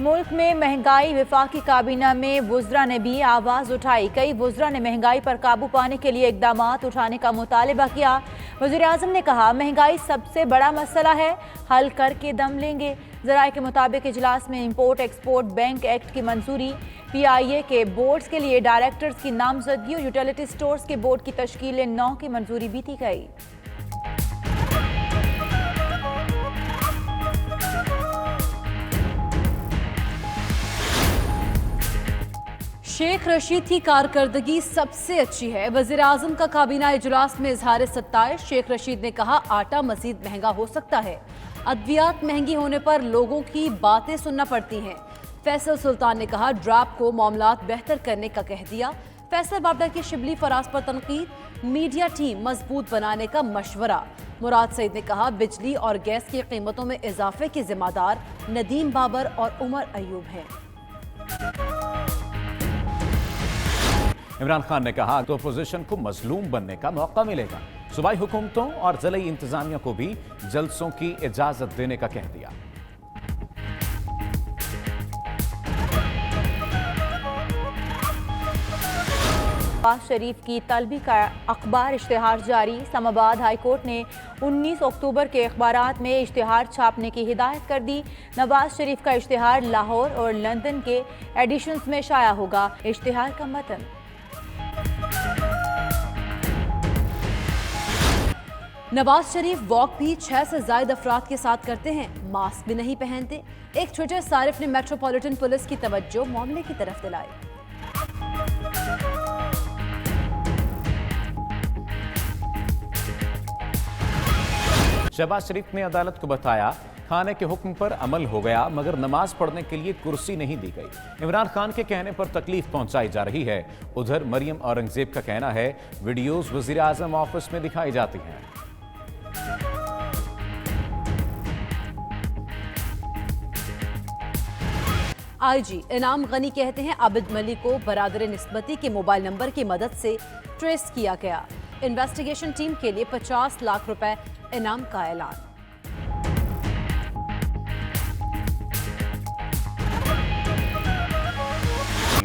मुल्क में महंगाई, वफाकी काबीना में वुज़रा ने भी आवाज़ उठाई। कई वुज़रा ने महंगाई पर काबू पाने के लिए इक़दामात उठाने का मुतालबा किया। वज़ीर-ए-आज़म ने कहा, महंगाई सबसे बड़ा मसला है, हल करके दम लेंगे। ज़राए के मुताबिक इजलास में इम्पोर्ट एक्सपोर्ट बैंक एक्ट की मंजूरी, PIA के बोर्ड्स के लिए डायरेक्टर्स की नामजदगी और यूटिलिटी स्टोर्स के बोर्ड की तश्कील 9 की मंजूरी भी दी गई। शेख रशीद की कारकर्दगी सबसे अच्छी है। वज़ीर आज़म का काबीना इजलास में इजहार सत्ताइश। शेख रशीद ने कहा, आटा मज़ीद महंगा हो सकता है। अद्वियात महंगी होने पर लोगों की बातें सुनना पड़ती हैं। फैसल सुल्तान ने कहा, ड्राप को मामलात बेहतर करने का कह दिया। फैसल बाबड़ा की शिबली फराज पर तनकीद, मीडिया टीम मजबूत बनाने का मशवरा। मुराद सईद ने कहा, बिजली और गैस की कीमतों में इजाफे के जिम्मेदार नदीम बाबर और उमर अयूब हैं। इमरान खान ने कहा तो अपोजिशन को मजलूम बनने का मौका मिलेगा। सूबाई हुकूमतों और जिला इंतजामिया को भी जलसों की इजाजत देने का कह दिया। नवाज शरीफ की तलबी का अखबार इश्तिहार जारी। इस्लामाबाद हाई कोर्ट ने 19 अक्टूबर के अखबारात में इश्तिहार छापने की हिदायत कर दी। नवाज शरीफ का इश्तिहार लाहौर और लंदन के एडिशंस में शाया होगा। इश्तिहार का मतन, नवाज शरीफ वॉक भी 6 से ज्यादा अफराद के साथ करते हैं, मास्क भी नहीं पहनते। एक ट्विटर सारिफ ने मेट्रोपॉलिटन पुलिस की तवज्जो मामले की तरफ दिलाई। शहबाज शरीफ ने अदालत को बताया, खाने के हुक्म पर अमल हो गया मगर नमाज पढ़ने के लिए कुर्सी नहीं दी गई। इमरान खान के कहने पर तकलीफ पहुंचाई जा रही है। उधर मरियम औरंगजेब का कहना है, वीडियोस वजीर आजम ऑफिस में दिखाई जाती हैं। IG इनाम गनी कहते हैं, आबिद मलिक को बरादर निस्बती के मोबाइल नंबर की मदद से ट्रेस किया गया। इन्वेस्टिगेशन टीम के लिए 50 लाख रुपए इनाम का ऐलान।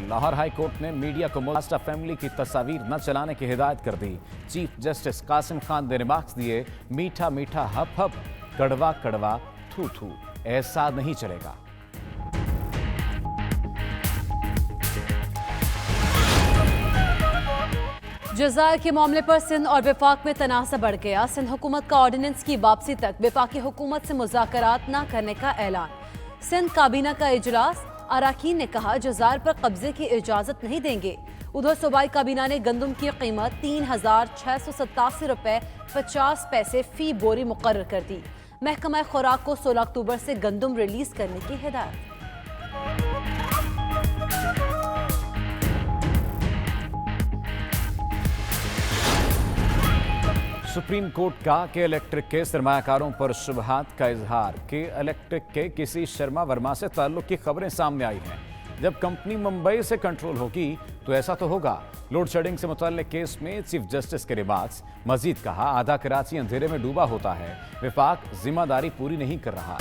लाहौर हाई कोर्ट ने मीडिया को मोलास्टा फैमिली की तस्वीर न चलाने की हिदायत कर दी। चीफ जस्टिस कासिम खान ने रिमार्क्स दिए, मीठा मीठा हप हप, कड़वा कड़वा थू थू, ऐसा नहीं चलेगा। जज़ायर के मामले पर सिंध और वफाक में तनाज़ा बढ़ गया। सिंध हुकूमत का ऑर्डिनेंस की वापसी तक वफाकी हुकूमत से मुज़ाकरात न करने का ऐलान। सिंध काबीना का इजलास, अराकीन ने कहा, जज़ायर पर कब्जे की इजाज़त नहीं देंगे। उधर सूबाई काबीना ने गंदम की कीमत 3,687 रुपये 50 पैसे फी बोरी मुकर्रर कर दी। महकमा खुराक को 16 अक्टूबर से गंदम रिलीज करने की हिदायत। सुप्रीम कोर्ट का के इलेक्ट्रिक के सरमायाकारों पर शुबहात का इजहार। के इलेक्ट्रिक के किसी शर्मा वर्मा से ताल्लुक की खबरें सामने आई हैं। जब कंपनी मुंबई से कंट्रोल होगी तो ऐसा तो होगा। लोड शेडिंग से मुताल्लिक केस में चीफ जस्टिस के रिमार्क्स। मजीद कहा, आधा कराची अंधेरे में डूबा होता है, वफाक जिम्मेदारी पूरी नहीं कर रहा।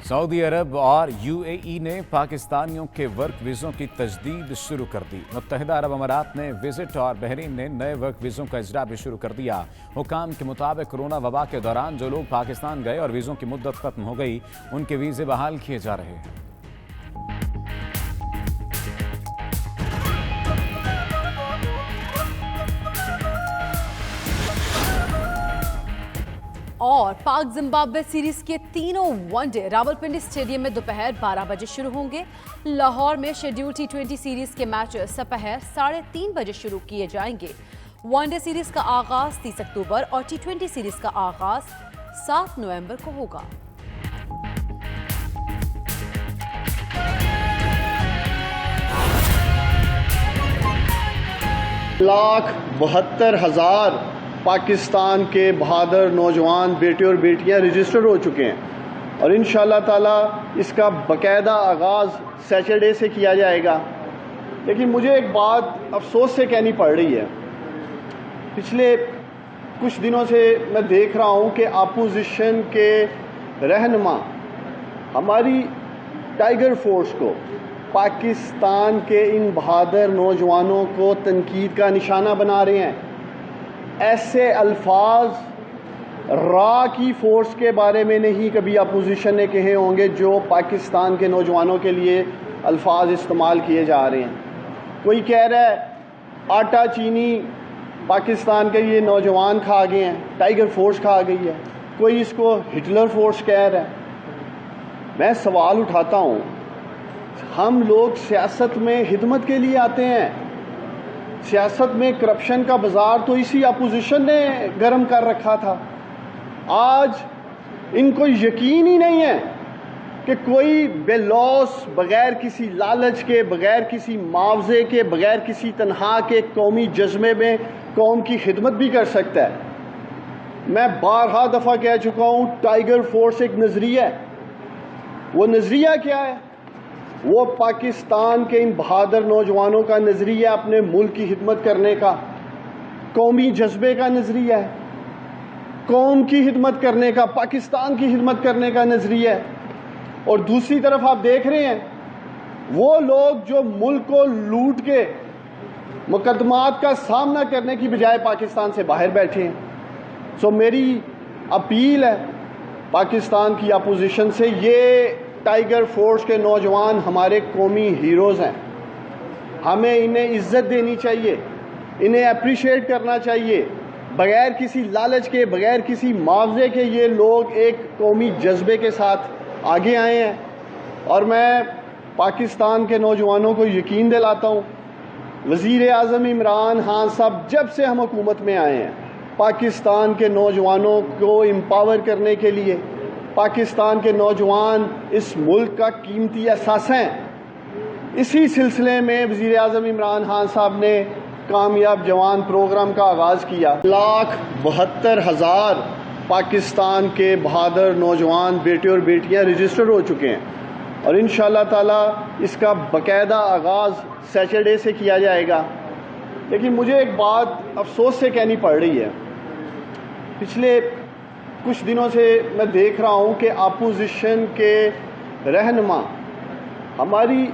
सऊदी अरब और UAE ने पाकिस्तानियों के वर्क वीज़ों की तजदीद शुरू कर दी। मुत्तहिदा अरब अमारात ने विजिट और बहरीन ने नए वर्क वीज़ों का इजरा भी शुरू कर दिया। हुकाम के मुताबिक कोरोना वबा के दौरान जो लोग पाकिस्तान गए और वीज़ों की मुद्दत खत्म हो गई, उनके वीज़े बहाल किए जा रहे हैं। और पाक जिम्बाब्वे सीरीज के तीनों वनडे रावलपिंडी स्टेडियम में दोपहर 12 बजे शुरू होंगे। लाहौर में शेड्यूल T20 सीरीज के मैच दोपहर 3:30 बजे शुरू किए जाएंगे। वनडे सीरीज का आगाज 30 अक्टूबर और T20 सीरीज का आगाज 7 नवंबर को होगा। लाख 72,000 पाकिस्तान के बहादुर नौजवान बेटे और बेटियां रजिस्टर हो चुके हैं और इंशाअल्लाह ताला इसका बाकायदा आगाज़ सैटरडे से किया जाएगा। लेकिन मुझे एक बात अफसोस से कहनी पड़ रही है, पिछले कुछ दिनों से मैं देख रहा हूं कि अपोजिशन के रहनुमा हमारी ٹائیگر فورس کو، پاکستان کے ان بہادر نوجوانوں کو تنقید کا نشانہ بنا رہے ہیں۔ ایسے الفاظ را کی فورس کے بارے میں نہیں کبھی اپوزیشن نے کہے ہوں گے جو پاکستان کے نوجوانوں کے لیے الفاظ استعمال کیے جا رہے ہیں۔ کوئی کہہ رہا ہے آٹا چینی پاکستان کے یہ نوجوان کھا گئے ہیں، ٹائیگر فورس کھا گئی ہے، کوئی اس کو ہٹلر فورس کہہ رہا ہے۔ میں سوال اٹھاتا ہوں، ہم لوگ سیاست میں خدمت کے لیے آتے ہیں، سیاست میں کرپشن کا بازار تو اسی اپوزیشن نے گرم کر رکھا تھا۔ آج ان کو یقین ہی نہیں ہے کہ کوئی بے لوث، بغیر کسی لالچ کے، بغیر کسی معاوضے کے، بغیر کسی تنخواہ کے قومی جذبے میں قوم کی خدمت بھی کر سکتا ہے۔ میں بارہا دفعہ کہہ چکا ہوں، ٹائیگر فورس ایک نظریہ ہے۔ وہ نظریہ کیا ہے؟ وہ پاکستان کے ان بہادر نوجوانوں کا نظریہ، اپنے ملک کی خدمت کرنے کا، قومی جذبے کا نظریہ ہے، قوم کی خدمت کرنے کا، پاکستان کی خدمت کرنے کا نظریہ ہے۔ اور دوسری طرف آپ دیکھ رہے ہیں وہ لوگ جو ملک کو لوٹ کے مقدمات کا سامنا کرنے کی بجائے پاکستان سے باہر بیٹھے ہیں۔ سو میری اپیل ہے پاکستان کی اپوزیشن سے، یہ ٹائیگر فورس کے نوجوان ہمارے قومی ہیروز ہیں، ہمیں انہیں عزت دینی چاہیے، انہیں اپریشیٹ کرنا چاہیے۔ بغیر کسی لالچ کے، بغیر کسی معاوضے کے یہ لوگ ایک قومی جذبے کے ساتھ آگے آئے ہیں، اور میں پاکستان کے نوجوانوں کو یقین دلاتا ہوں، وزیر اعظم عمران خان صاحب جب سے ہم حکومت میں آئے ہیں، پاکستان کے نوجوانوں کو امپاور کرنے کے لیے، پاکستان کے نوجوان اس ملک کا قیمتی اثاثہ ہیں۔ اسی سلسلے میں وزیر اعظم عمران خان صاحب نے کامیاب جوان پروگرام کا آغاز کیا۔ 1,72,000 پاکستان کے بہادر نوجوان بیٹے اور بیٹیاں رجسٹر ہو چکے ہیں، اور انشاءاللہ تعالی اس کا باقاعدہ آغاز سیٹرڈے سے کیا جائے گا۔ لیکن مجھے ایک بات افسوس سے کہنی پڑ رہی ہے، پچھلے کچھ دنوں سے میں دیکھ رہا ہوں کہ اپوزیشن کے رہنما ہماری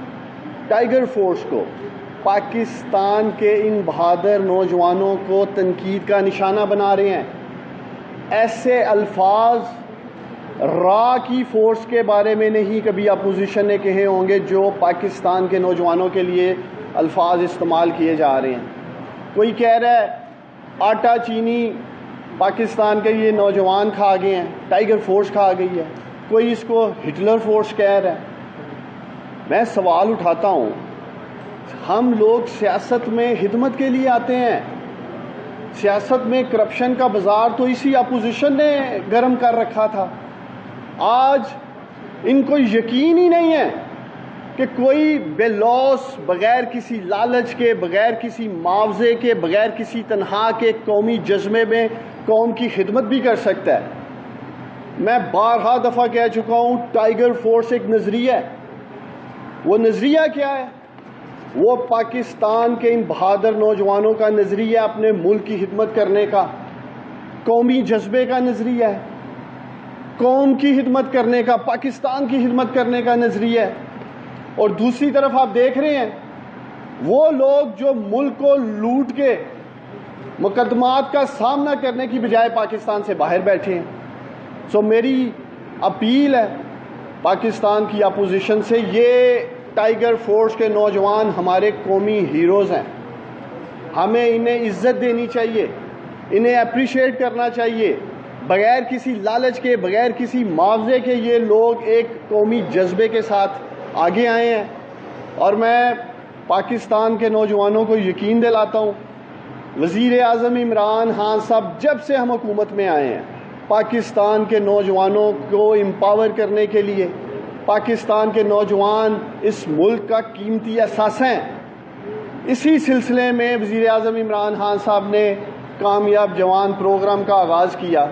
ٹائیگر فورس کو، پاکستان کے ان بہادر نوجوانوں کو تنقید کا نشانہ بنا رہے ہیں۔ ایسے الفاظ را کی فورس کے بارے میں نہیں کبھی اپوزیشن نے کہے ہوں گے جو پاکستان کے نوجوانوں کے لیے الفاظ استعمال کیے جا رہے ہیں۔ کوئی کہہ رہا ہے آٹا چینی پاکستان کے یہ نوجوان کھا گئے ہیں، ٹائیگر فورس کھا گئی ہے، کوئی اس کو ہٹلر فورس کہہ رہا ہے۔ میں سوال اٹھاتا ہوں، ہم لوگ سیاست میں خدمت کے لیے آتے ہیں، سیاست میں کرپشن کا بازار تو اسی اپوزیشن نے گرم کر رکھا تھا۔ آج ان کو یقین ہی نہیں ہے کہ کوئی بے لوث، بغیر کسی لالچ کے، بغیر کسی معاوضے کے، بغیر کسی تنخواہ کے قومی جذبے میں قوم کی خدمت بھی کر سکتا ہے۔ میں بارہا دفعہ کہہ چکا ہوں، ٹائیگر فورس ایک نظریہ ہے۔ وہ نظریہ کیا ہے؟ وہ پاکستان کے ان بہادر نوجوانوں کا نظریہ، اپنے ملک کی خدمت کرنے کا، قومی جذبے کا نظریہ ہے، قوم کی خدمت کرنے کا، پاکستان کی خدمت کرنے کا نظریہ ہے۔ اور دوسری طرف آپ دیکھ رہے ہیں وہ لوگ جو ملک کو لوٹ کے مقدمات کا سامنا کرنے کی بجائے پاکستان سے باہر بیٹھے ہیں۔ سو میری اپیل ہے پاکستان کی اپوزیشن سے، یہ ٹائیگر فورس کے نوجوان ہمارے قومی ہیروز ہیں، ہمیں انہیں عزت دینی چاہیے، انہیں اپریشیٹ کرنا چاہیے۔ بغیر کسی لالچ کے، بغیر کسی معاوضے کے یہ لوگ ایک قومی جذبے کے ساتھ آگے آئے ہیں، اور میں پاکستان کے نوجوانوں کو یقین دلاتا ہوں، وزیر اعظم عمران خان صاحب جب سے ہم حکومت میں آئے ہیں، پاکستان کے نوجوانوں کو امپاور کرنے کے لیے، پاکستان کے نوجوان اس ملک کا قیمتی اثاثہ ہیں۔ اسی سلسلے میں وزیر اعظم عمران خان صاحب نے کامیاب جوان پروگرام کا آغاز کیا۔